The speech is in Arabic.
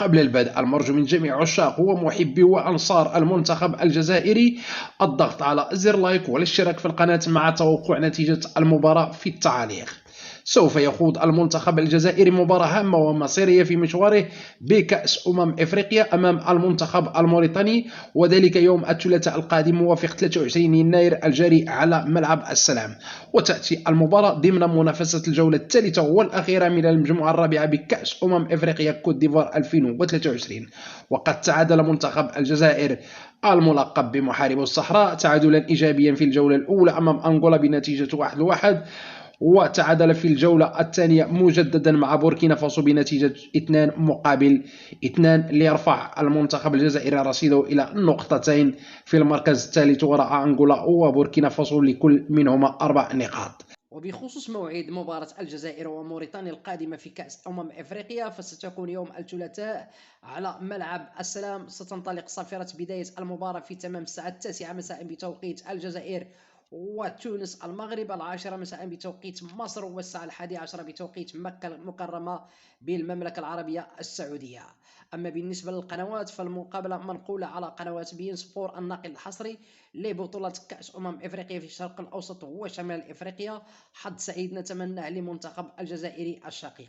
قبل البدء المرجو من جميع عشاق ومحبي وأنصار المنتخب الجزائري الضغط على زر لايك والاشتراك في القناة مع توقع نتيجة المباراة في التعاليق. سوف يخوض المنتخب الجزائري مباراة هامة ومصيرية في مشواره بكأس إفريقيا أمام المنتخب الموريتاني، وذلك يوم الثلاثاء القادم موافق 23 يناير الجاري على ملعب السلام. وتأتي المباراة ضمن منافسة الجولة الثالثة والأخيرة من المجموعة الرابعة بكأس إفريقيا كوت ديفوار 2023. وقد تعادل منتخب الجزائر الملقب بمحارب الصحراء تعادلا إيجابيا في الجولة الأولى أمام أنغولا بنتيجة 1-1، وتعادل في الجولة الثانية مجددا مع بوركينا فاسو بنتيجة 2-2 ليرفع المنتخب الجزائري رصيده إلى نقطتين في المركز الثالث وراء أنغولا وبوركينا فاسو لكل منهما 4 نقاط. وبخصوص موعد مباراة الجزائر وموريتانيا القادمة في كأس إفريقيا فستكون يوم الثلاثاء على ملعب السلام. ستنطلق صافرة بداية المباراة في تمام الساعة 9 مساء بتوقيت الجزائر وتونس، المغرب 10 مساء بتوقيت مصر، والساعة 11 بتوقيت مكة المكرمة بالمملكة العربية السعودية. أما بالنسبة للقنوات فالمقابلة منقولة على قنوات بين سبور الناقل الحصري لبطولة كأس إفريقيا في الشرق الأوسط وشمال إفريقيا. حظ سعيد نتمنى لمنتخب الجزائري الشقيق.